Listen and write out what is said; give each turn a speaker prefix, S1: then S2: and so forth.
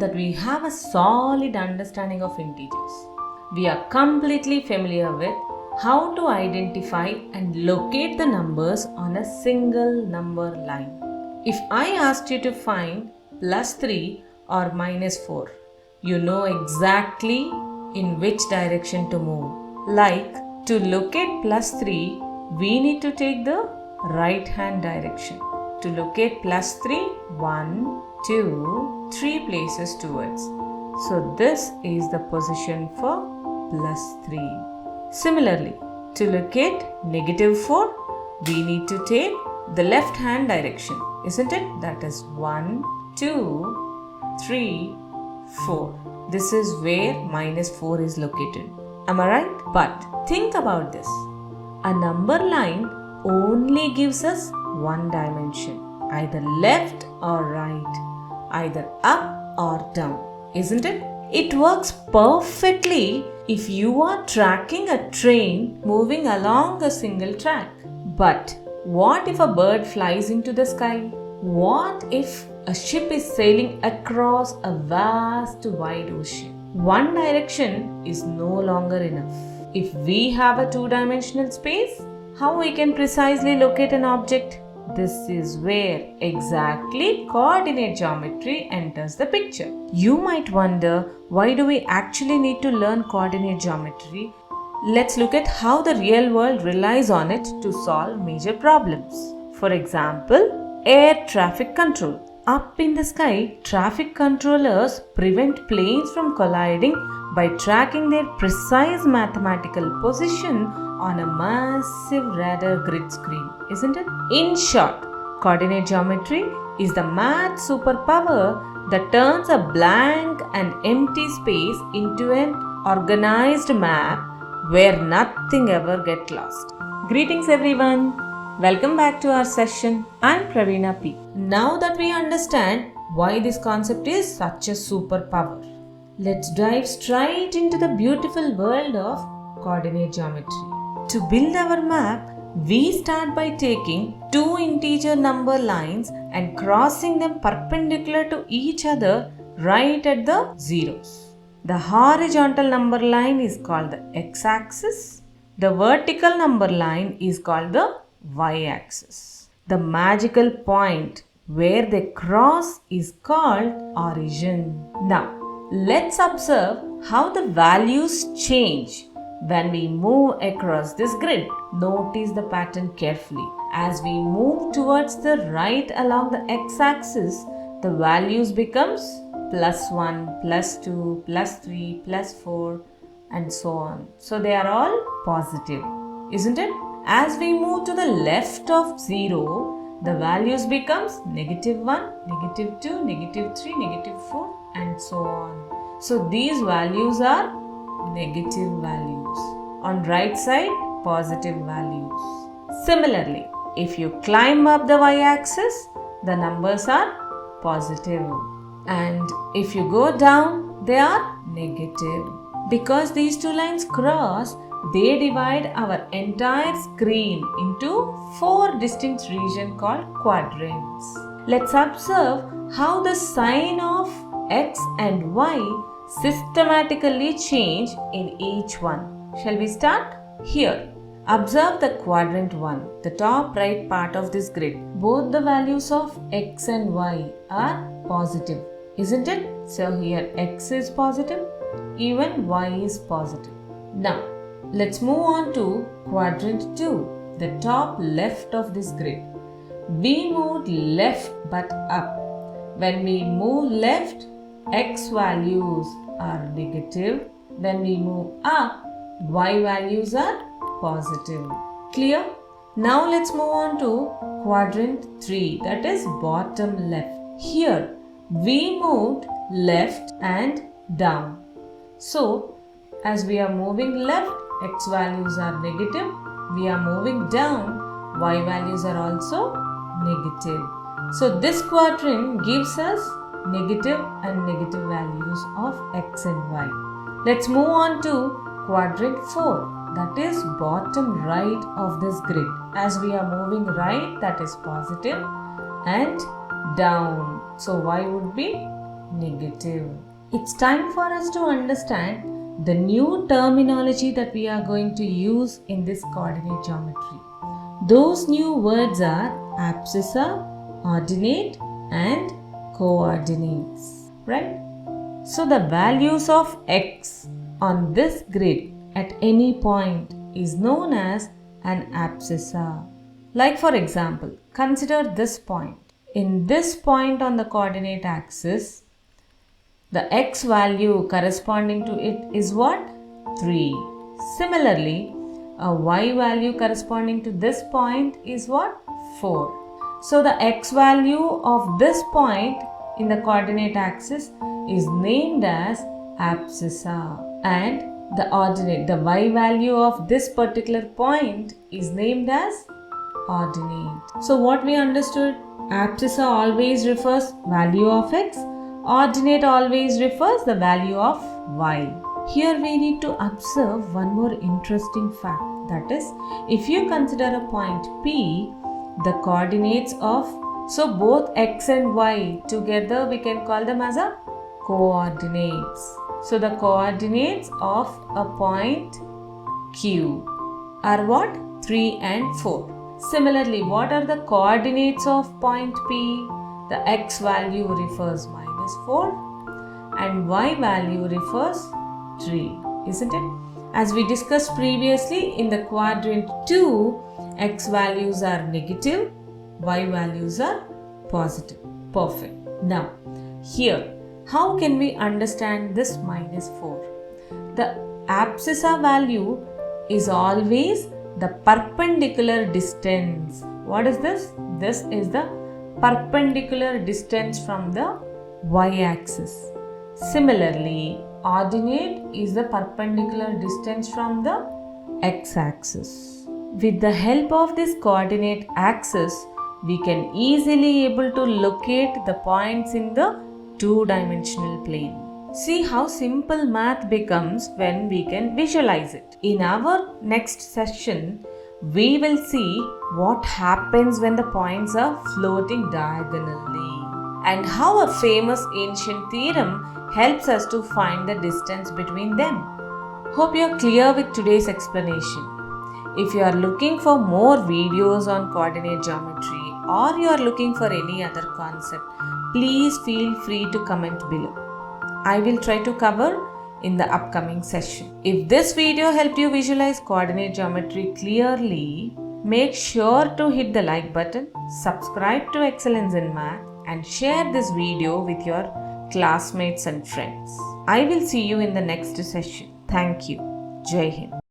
S1: that we have a solid understanding of integers, we are completely familiar with how to identify and locate the numbers on a single number line. If I asked you to find plus 3 or minus 4, you know exactly in which direction to move. Like, to locate plus 3, we need to take the right hand direction. To locate plus 3, 1, 2, 3 places towards. So this is the position for plus 3. Similarly, to locate negative 4, we need to take the left hand direction, isn't it? That is 1, 2, 3, 4. This is where minus 4 is located. Am I right? But think about this. A number line only gives us one dimension, either left or right, either up or down, isn't it? It works perfectly if you are tracking a train moving along a single track. But what if a bird flies into the sky? What if a ship is sailing across a vast wide ocean? One direction is no longer enough. If we have a two-dimensional space, how we can precisely locate an object? This is where exactly coordinate geometry enters the picture. You might wonder, why do we actually need to learn coordinate geometry? Let's look at how the real world relies on it to solve major problems. For example, air traffic control. Up in the sky, traffic controllers prevent planes from colliding by tracking their precise mathematical position on a massive radar grid screen, isn't it? In short, coordinate geometry is the math superpower that turns a blank and empty space into an organized map where nothing ever gets lost. Greetings everyone! Welcome back to our session. I'm Praveena P. Now that we understand why this concept is such a superpower, let's dive straight into the beautiful world of coordinate geometry. To build our map, we start by taking two integer number lines and crossing them perpendicular to each other right at the zeros. The horizontal number line is called the x-axis. The vertical number line is called the y-axis. The magical point where they cross is called origin. Now, let's observe how the values change when we move across this grid. Notice the pattern carefully. As we move towards the right along the x-axis, the values becomes plus 1, plus 2, plus 3, plus 4 and so on. So they are all positive, isn't it? As we move to the left of 0, the values becomes negative 1, negative 2, negative 3, negative 4 and so on. So these values are negative values. On right side, positive values. Similarly, if you climb up the y-axis, the numbers are positive. And if you go down, they are negative. Because these two lines cross, they divide our entire screen into 4 distinct regions called quadrants. Let's observe how the sign of x and y systematically change in each one. Shall we start? Here, observe the quadrant 1, the top right part of this grid. Both the values of x and y are positive, isn't it? So here x is positive, even y is positive. Now, let's move on to quadrant 2, the top left of this grid. We moved left but up. When we move left, x values are negative. When we move up, y values are positive. Clear? Now let's move on to quadrant 3, that is bottom left. Here, we moved left and down. So, as we are moving left, x values are negative. We are moving down, y values are also negative. So, this quadrant gives us negative and negative values of x and y. Let's move on to quadrant 4, that is bottom right of this grid. As we are moving right, that is positive, and down. So y would be negative. It's time for us to understand the new terminology that we are going to use in this coordinate geometry. Those new words are abscissa, ordinate and coordinates, right? So the values of x on this grid at any point is known as an abscissa. Like for example, consider this point. In this point on the coordinate axis, the x value corresponding to it is what? 3. Similarly, a y value corresponding to this point is what? 4. So the x value of this point in the coordinate axis is named as abscissa, and the ordinate, the y value of this particular point is named as ordinate. So what we understood? Abscissa always refers value of x, ordinate always refers the value of y. Here we need to observe one more interesting fact, that is, if you consider a point P, the coordinates of, so both x and y together we can call them as a coordinates. So the coordinates of a point Q are what? 3 and 4. Similarly, what are the coordinates of point P? The x value refers -4 and y value refers 3, isn't it? As we discussed previously in the quadrant 2, x values are negative, y values are positive. Perfect. Now, here, how can we understand this -4? The abscissa value is always the perpendicular distance. What is this? This is the perpendicular distance from the y-axis. Similarly, ordinate is the perpendicular distance from the x-axis. With the help of this coordinate axis, we can easily able to locate the points in the two-dimensional plane. See how simple math becomes when we can visualize it. In our next session, we will see what happens when the points are floating diagonally and how a famous ancient theorem helps us to find the distance between them. Hope you are clear with today's explanation. If you are looking for more videos on coordinate geometry or you are looking for any other concept, please feel free to comment below. I will try to cover in the upcoming session. If this video helped you visualize coordinate geometry clearly, make sure to hit the like button, subscribe to Excellence in Math and share this video with your classmates and friends. I will see you in the next session. Thank you. Jai Hind.